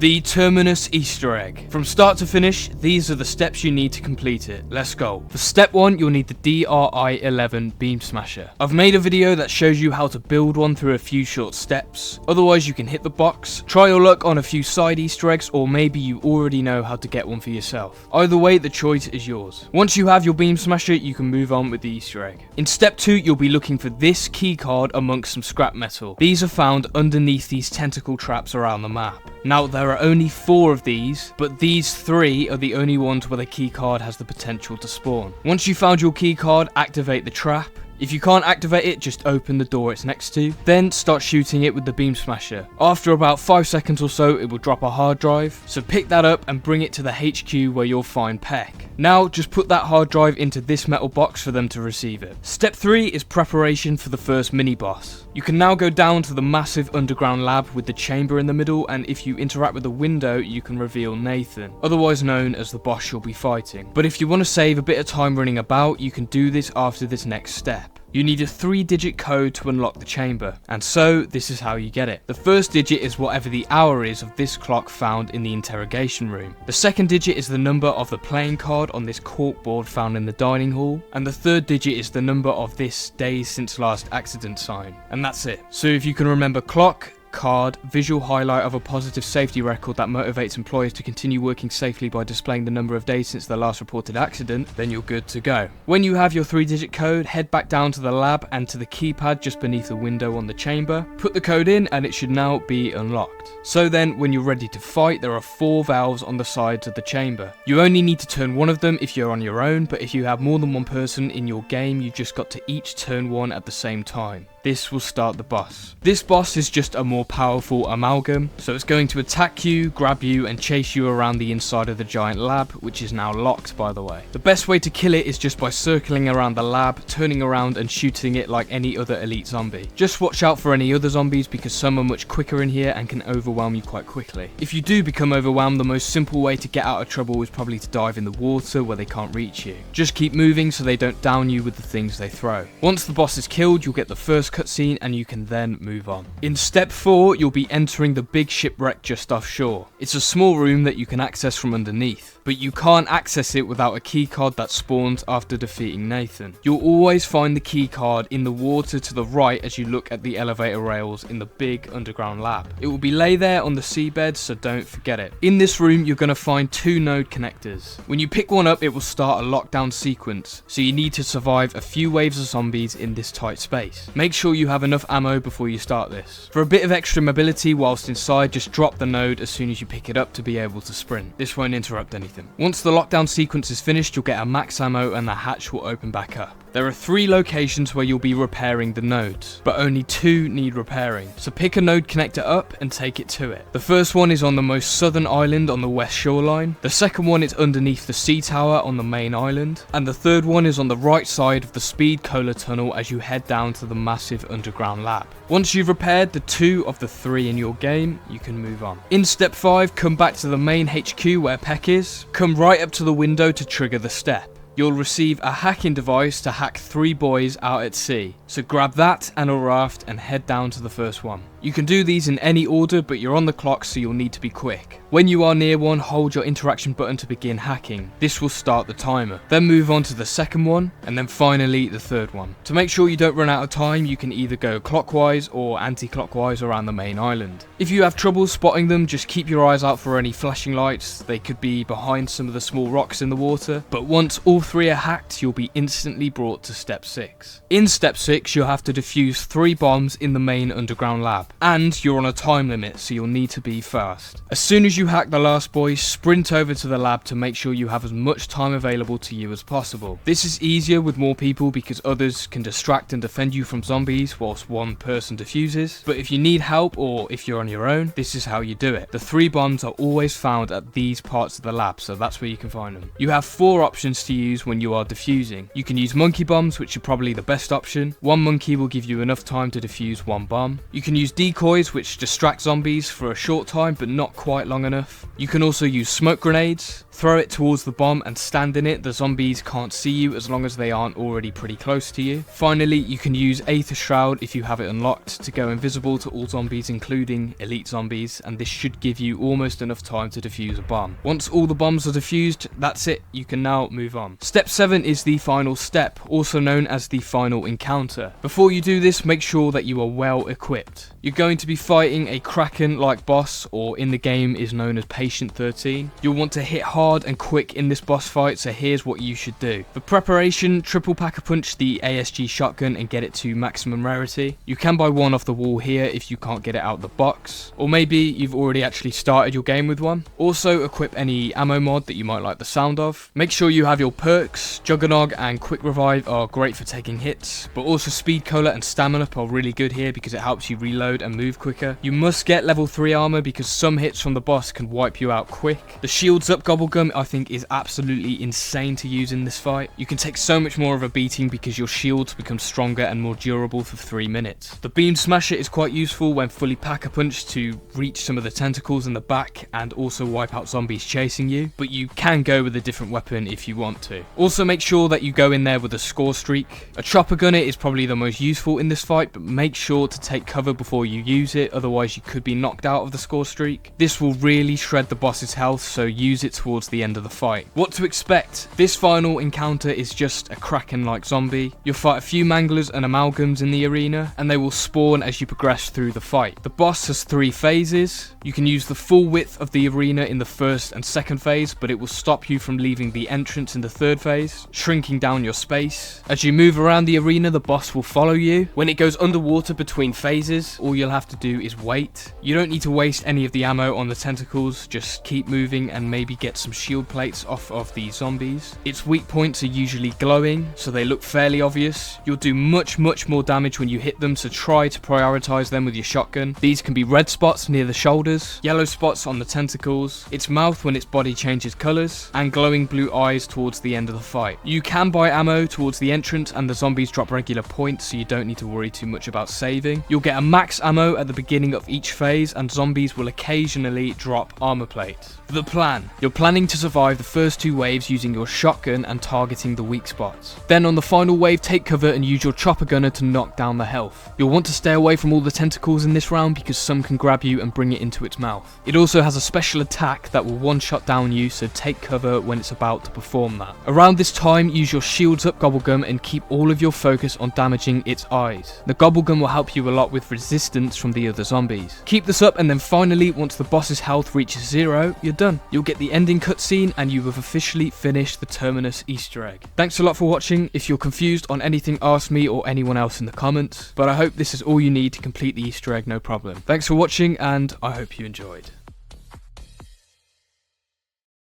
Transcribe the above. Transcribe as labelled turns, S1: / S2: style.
S1: The Terminus Easter egg. From start to finish, these are the steps you need to complete it. Let's go. For step 1, you'll need the DRI-11 Beamsmasher. I've made a video that shows you how to build one through a few short steps. Otherwise, you can hit the box, try your luck on a few side Easter eggs, or maybe you already know how to get one for yourself. Either way, the choice is yours. Once you have your Beamsmasher, you can move on with the Easter egg. In step 2, you'll be looking for this key card amongst some scrap metal. These are found underneath these tentacle traps around the map. Now, there are only 4 of these, but these 3 are the only ones where the key card has the potential to spawn. Once you found your key card, activate the trap. If you can't activate it, just open the door it's next to, then start shooting it with the Beamsmasher. After about 5 seconds or so, it will drop a hard drive, so pick that up and bring it to the HQ where you'll find Peck. Now, just put that hard drive into this metal box for them to receive it. Step 3 is preparation for the first mini-boss. You can now go down to the massive underground lab with the chamber in the middle, and if you interact with the window, you can reveal Nathan, otherwise known as the boss you'll be fighting. But if you want to save a bit of time running about, you can do this after this next step. You need a 3-digit code to unlock the chamber, and so this is how you get it. The first digit is whatever the hour is of this clock found in the interrogation room. The second digit is the number of the playing card on this corkboard found in the dining hall, and the third digit is the number of this days since last accident sign. And that's it. So if you can remember clock, card, visual highlight of a positive safety record that motivates employers to continue working safely by displaying the number of days since the last reported accident, then you're good to go. When you have your 3-digit code, head back down to the lab and to the keypad just beneath the window on the chamber. Put the code in and it should now be unlocked. So then, when you're ready to fight, there are 4 valves on the sides of the chamber. You only need to turn one of them if you're on your own, but if you have more than one person in your game, you just got to each turn one at the same time. This will start the boss. This boss is just a more powerful amalgam, so it's going to attack you, grab you, and chase you around the inside of the giant lab, which is now locked, by the way. The best way to kill it is just by circling around the lab, turning around and shooting it like any other elite zombie. Just watch out for any other zombies because some are much quicker in here and can overwhelm you quite quickly. If you do become overwhelmed, the most simple way to get out of trouble is probably to dive in the water where they can't reach you. Just keep moving so they don't down you with the things they throw. Once the boss is killed, you'll get the first cutscene and you can then move on. In step 4, you'll be entering the big shipwreck just offshore. It's a small room that you can access from underneath, but you can't access it without a keycard that spawns after defeating Nathan. You'll always find the keycard in the water to the right as you look at the elevator rails in the big underground lab. It will be lay there on the seabed, so don't forget it. In this room, you're going to find 2 node connectors. When you pick one up, it will start a lockdown sequence, so you need to survive a few waves of zombies in this tight space. Make sure you have enough ammo before you start this. For a bit of extra mobility whilst inside, just drop the node as soon as you pick it up to be able to sprint. This won't interrupt anything. Once the lockdown sequence is finished, you'll get a max ammo and the hatch will open back up. There are 3 locations where you'll be repairing the nodes, but only 2 need repairing. So pick a node connector up and take it to it. The first one is on the most southern island on the west shoreline. The second one is underneath the sea tower on the main island. And the third one is on the right side of the speed cola tunnel as you head down to the massive underground lab. Once you've repaired the 2 of the 3 in your game, you can move on. In step 5, come back to the main HQ where Peck is. Come right up to the window to trigger the step. You'll receive a hacking device to hack 3 boys out at sea. So grab that and a raft and head down to the first one. You can do these in any order, but you're on the clock so you'll need to be quick. When you are near one, hold your interaction button to begin hacking. This will start the timer. Then move on to the second one, and then finally the third one. To make sure you don't run out of time, you can either go clockwise or anti-clockwise around the main island. If you have trouble spotting them, just keep your eyes out for any flashing lights. They could be behind some of the small rocks in the water. But once all 3 are hacked, you'll be instantly brought to step 6. In step 6, you'll have to defuse 3 bombs in the main underground lab. And you're on a time limit, so you'll need to be fast. As soon as you hack the last boy, sprint over to the lab to make sure you have as much time available to you as possible. This is easier with more people because others can distract and defend you from zombies whilst one person defuses. But if you need help or if you're on your own, this is how you do it. The 3 bombs are always found at these parts of the lab, so that's where you can find them. You have 4 options to use use when you are defusing. You can use monkey bombs, which are probably the best option. One monkey will give you enough time to defuse one bomb. You can use decoys, which distract zombies for a short time but not quite long enough. You can also use smoke grenades. Throw it towards the bomb and stand in it. The zombies can't see you as long as they aren't already pretty close to you. Finally, you can use Aether Shroud if you have it unlocked to go invisible to all zombies, including elite zombies, and this should give you almost enough time to defuse a bomb. Once all the bombs are defused, that's it. You can now move on. Step 7 is the final step, also known as the final encounter. Before you do this, make sure that you are well equipped. You're going to be fighting a Kraken-like boss, or in the game is known as Patient 13. You'll want to hit hard and quick in this boss fight, so here's what you should do. For preparation, triple pack-a-punch the ASG shotgun and get it to maximum rarity. You can buy one off the wall here if you can't get it out the box, or maybe you've already actually started your game with one. Also equip any ammo mod that you might like the sound of. Make sure you have your perks. Juggernog and Quick Revive are great for taking hits, but also Speed Cola and Stamina Up are really good here because it helps you reload and move quicker. You must get level 3 armor because some hits from the boss can wipe you out quick. The shields up gobblegum I think is absolutely insane to use in this fight. You can take so much more of a beating because your shields become stronger and more durable for 3 minutes. The Beamsmasher is quite useful when fully pack-a-punch to reach some of the tentacles in the back and also wipe out zombies chasing you, but you can go with a different weapon if you want to. Also make sure that you go in there with a score streak. A chopper gunner is probably the most useful in this fight, but make sure to take cover before you use it, otherwise you could be knocked out of the score streak. This will really shred the boss's health, so use it towards the end of the fight. What to expect? This final encounter is just a Kraken-like zombie. You'll fight a few manglers and amalgams in the arena, and they will spawn as you progress through the fight. The boss has 3 phases. You can use the full width of the arena in the first and second phase, but it will stop you from leaving the entrance in the third phase, shrinking down your space. As you move around the arena, the boss will follow you. When it goes underwater between phases, all you'll have to do is wait. You don't need to waste any of the ammo on the tentacles, just keep moving and maybe get some shield plates off of the zombies. Its weak points are usually glowing, so they look fairly obvious. You'll do much more damage when you hit them, so try to prioritize them with your shotgun. These can be red spots near the shoulders, yellow spots on the tentacles, its mouth when its body changes colors, and glowing blue eyes towards the end of the fight. You can buy ammo towards the entrance and the zombies drop regular points, so you don't need to worry too much about saving. You'll get a max ammo at the beginning of each phase, and zombies will occasionally drop armor plates. For the plan, you're planning to survive the first 2 waves using your shotgun and targeting the weak spots. Then on the final wave, take cover and use your chopper gunner to knock down the health. You'll want to stay away from all the tentacles in this round because some can grab you and bring it into its mouth. It also has a special attack that will one-shot down you, so take cover when it's about to perform that. Around this time, use your shields up gobblegum and keep all of your focus on damaging its eyes. The gobblegum will help you a lot with resistance from the other zombies. Keep this up, and then finally, once the boss's health reaches 0, you're done. You'll get the ending cutscene and you have officially finished the Terminus Easter egg. Thanks a lot for watching. If you're confused on anything, ask me or anyone else in the comments, but I hope this is all you need to complete the Easter egg, no problem. Thanks for watching and I hope you enjoyed.